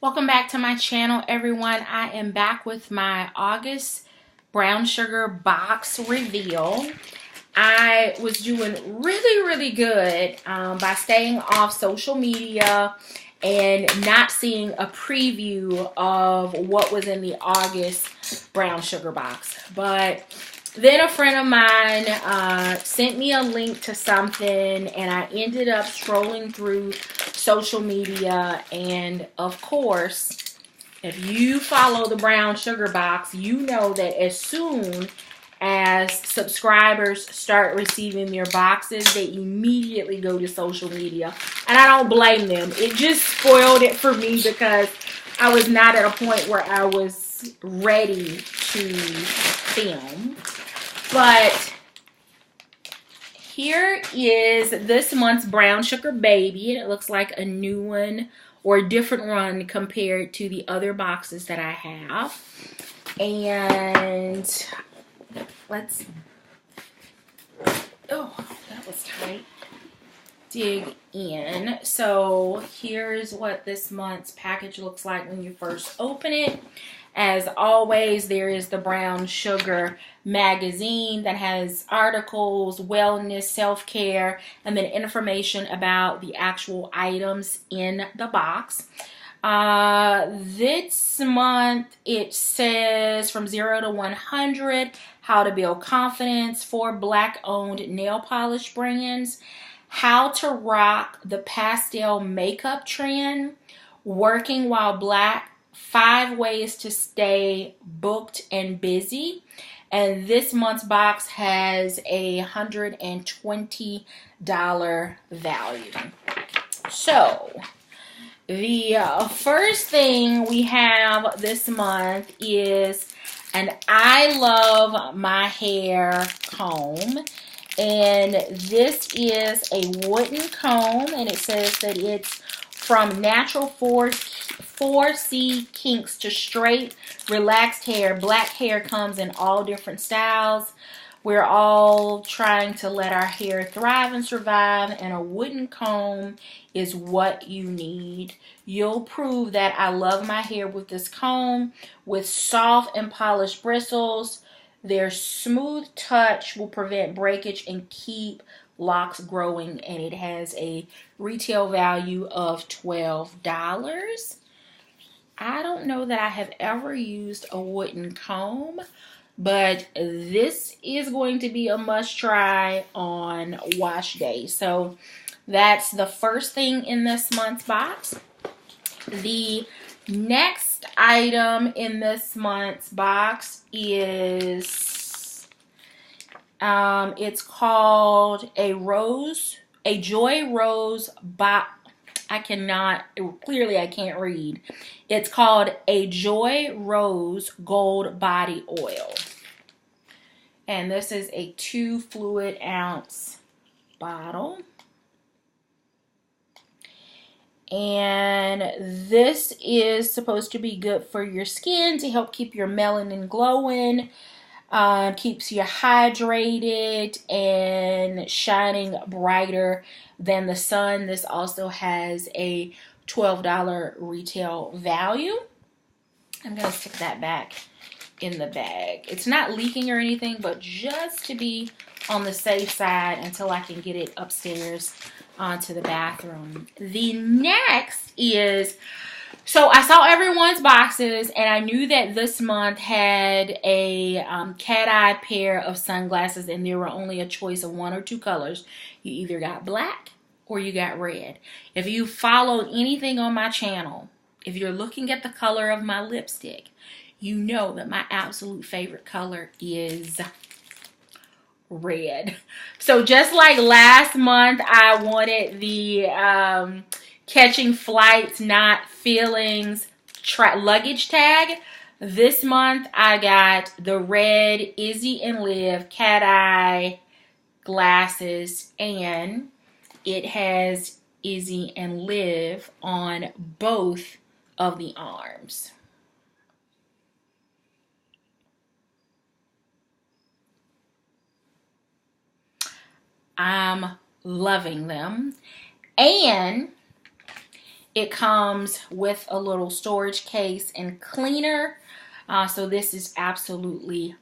Welcome back to my channel, everyone. I am back with my August brown sugar box reveal. I was doing really good by staying off social media and not seeing a preview of what was in the August brown sugar box. But then a friend of mine sent me a link to something, and I ended up scrolling through social media, and of course, if you follow the brown sugar box, you know that as soon as subscribers start receiving their boxes, they immediately go to social media, and I don't blame them. It just spoiled it for me because I was not at a point where I was ready to film. But here is this month's brown sugar baby. It looks like a new one or a different one compared to the other boxes that I have. And let's, oh, that was tight, dig in. So here's what this month's package looks like when you first open it. As always, there is the brown sugar magazine that has articles, wellness, self-care, and then information about the actual items in the box. This month it says from 0 to 100, how to build confidence, 4 black-owned nail polish brands, how to rock the pastel makeup trend, working while black, 5 ways to stay booked and busy. And this month's box has a $120 value. So the first thing we have this month is an I Love My Hair comb. And this is a wooden comb, and it says that it's from natural 4C kinks to straight, relaxed hair. Black hair comes in all different styles. We're all trying to let our hair thrive and survive, and a wooden comb is what you need. You'll prove that I love my hair with this comb with soft and polished bristles. Their smooth touch will prevent breakage and keep locks growing, and it has a retail value of $12. I don't know that I have ever used a wooden comb, but this is going to be a must try on wash day. So that's the first thing in this month's box. The next item in this month's box is it's called a Joy Rose box. I can't read. It's called a Joy Rose Gold Body Oil. And this is a 2 fluid ounce bottle. And this is supposed to be good for your skin to help keep your melanin glowing, keeps you hydrated and shining brighter than the sun. This also has a $12 retail value. I'm going to stick that back in the bag. It's not leaking or anything, but just to be on the safe side until I can get it upstairs onto the bathroom. The next is, so I saw everyone's boxes, and I knew that this month had a cat-eye pair of sunglasses, and there were only a choice of 1 or 2 colors. You either got black or you got red. If you followed anything on my channel, if you're looking at the color of my lipstick, you know that my absolute favorite color is red. So just like last month, I wanted the catching flights, not feelings luggage tag. This month, I got the red Izzy&Liv cat eye glasses, and it has Izzy&Liv on both of the arms. I'm loving them. And It comes with a little storage case and cleaner. So this is absolutely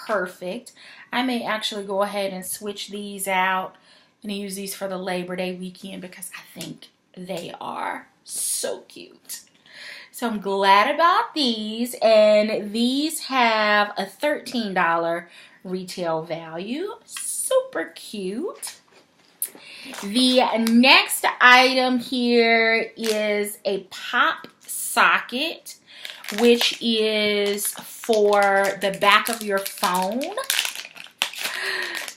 perfect. I may actually go ahead and switch these out and use these for the Labor Day weekend because I think they are so cute. So I'm glad about these, and these have a $13 retail value. Super cute. The next item here is a pop socket, which is for the back of your phone.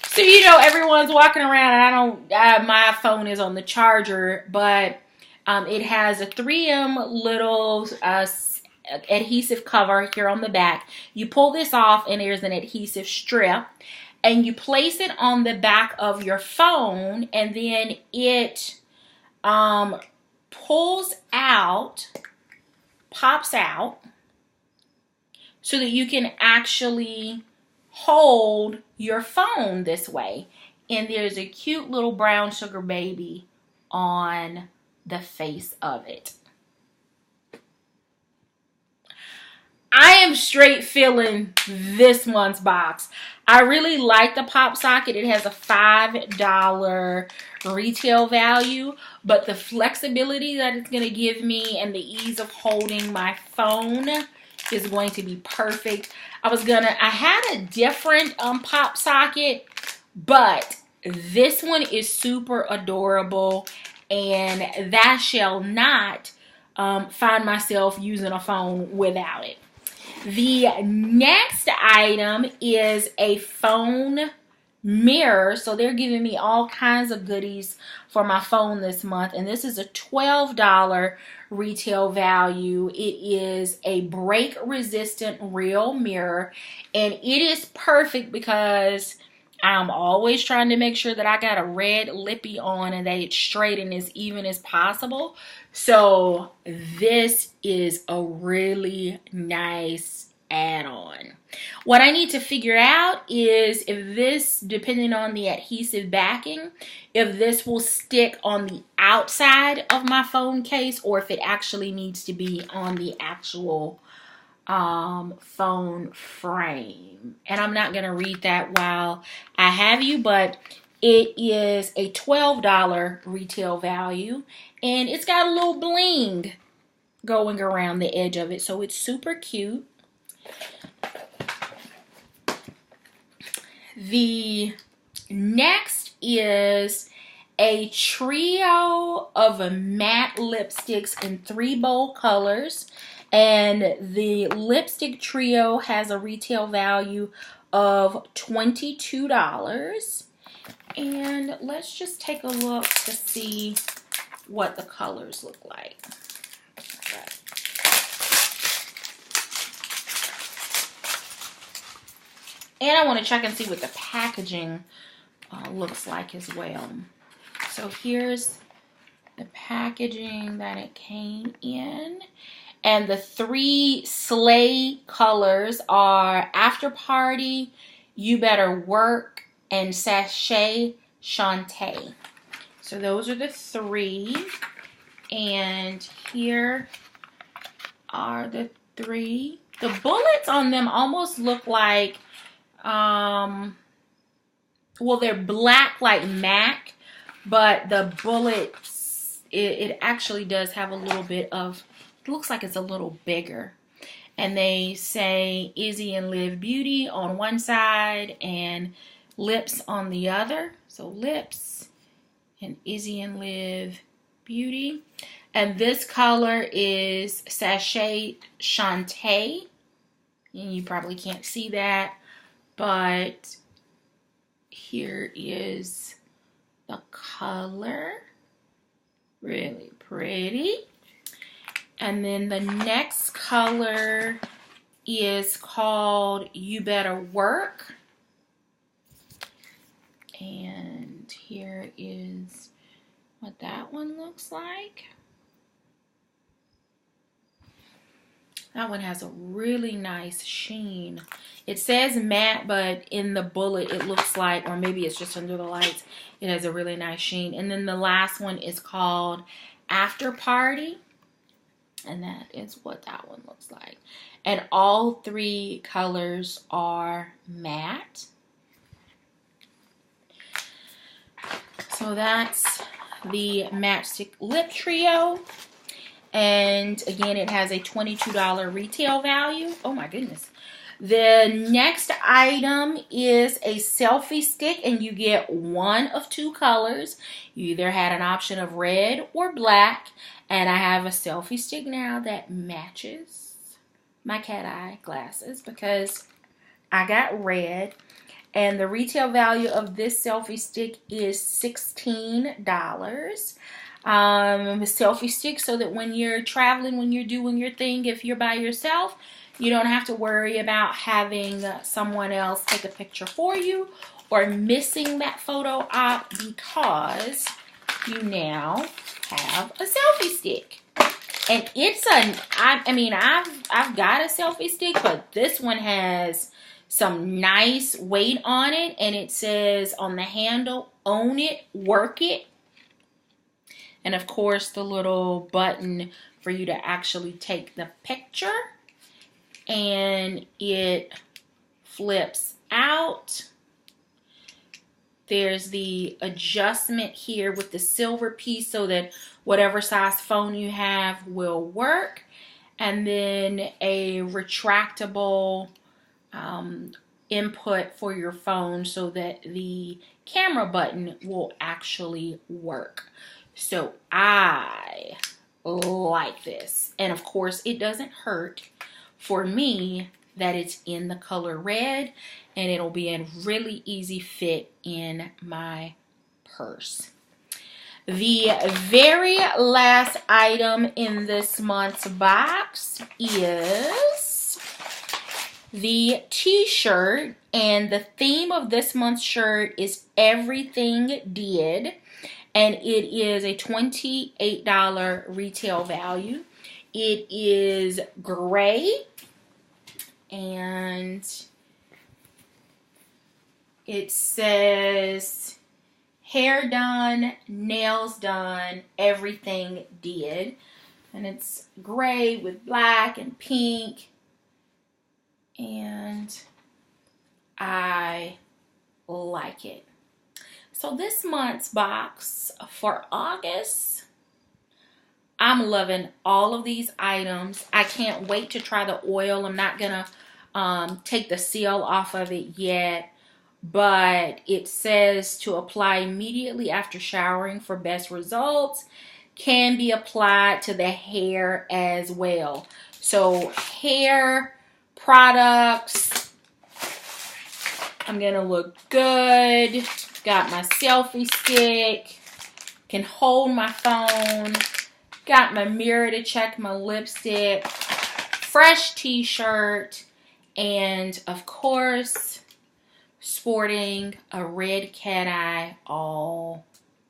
So, you know, everyone's walking around, and my phone is on the charger, but it has a 3M little adhesive cover here on the back. You pull this off, and there's an adhesive strip, and you place it on the back of your phone, and then it pops out, so that you can actually hold your phone this way. And there's a cute little brown sugar baby on the face of it. I am straight feeling this month's box. I really like the pop socket. It has a $5 retail value, but the flexibility that it's going to give me and the ease of holding my phone is going to be perfect. I had a different pop socket, but this one is super adorable, and that shall not find myself using a phone without it. The next item is a phone mirror. So they're giving me all kinds of goodies for my phone this month, and this is a $12 retail value. It is a break resistant real mirror, and it is perfect because I'm always trying to make sure that I got a red lippy on and that it's straight and as even as possible. So this is a really nice add-on. What I need to figure out is if this, depending on the adhesive backing, if this will stick on the outside of my phone case or if it actually needs to be on the actual phone frame. And I'm not going to read that while I have you, but it is a $12 retail value, and it's got a little bling going around the edge of it, so it's super cute. The next is a trio of matte lipsticks in 3 bold colors, and the lipstick trio has a retail value of $22. And let's just take a look to see what the colors look like. Okay. And I want to check and see what the packaging looks like as well. So here's the packaging that it came in. And the 3 sleigh colors are After Party, You Better Work, and Sachet Shantae. So those are the 3. And here are the 3. The bullets on them almost look like, well, they're black like MAC, but the bullets, it actually does have a little bit of, it looks like it's a little bigger. And they say Izzy and Liv Beauty on one side and lips on the other. So lips and Izzy and Liv Beauty. And this color is Sachet Shantae. And you probably can't see that, but here is the color. Really pretty. And then the next color is called You Better Work. And here is what that one looks like. That one has a really nice sheen. It says matte, but in the bullet it looks like, or maybe it's just under the lights, it has a really nice sheen. And then the last one is called after party. And that is what that one looks like. And all 3 colors are matte. So that's the Matchstick Lip Trio. And again, it has a $22 retail value. Oh my goodness. The next item is a selfie stick, and you get one of 2 colors. You either had an option of red or black, and I have a selfie stick now that matches my cat eye glasses because I got red. And the retail value of this selfie stick is $16. A selfie stick so that when you're traveling, when you're doing your thing, if you're by yourself, you don't have to worry about having someone else take a picture for you or missing that photo op because you now have a selfie stick. And it's I've got a selfie stick, but this one has some nice weight on it, and it says on the handle, own it, work it. And of course, the little button for you to actually take the picture. And it flips out. There's the adjustment here with the silver piece so that whatever size phone you have will work. And then a retractable input for your phone so that the camera button will actually work. So I like this. And of course, it doesn't hurt for me that it's in the color red, and it'll be a really easy fit in my purse. The very last item in this month's box is the t-shirt, and the theme of this month's shirt is Everything Did, and it is a $28 retail value. It is gray, and it says hair done, nails done, everything did. And it's gray with black and pink. And I like it. So this month's box for August, I'm loving all of these items. I can't wait to try the oil. I'm not going to take the seal off of it yet. But it says to apply immediately after showering for best results. Can be applied to the hair as well. So hair products. I'm going to look good. Got my selfie stick. Can hold my phone. Got my mirror to check my lipstick. Fresh t-shirt. And of course, sporting a red cat eye all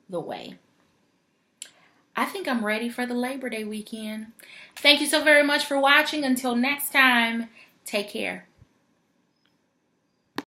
the way. I think I'm ready for the Labor Day weekend. Thank you so very much for watching. Until next time, take care.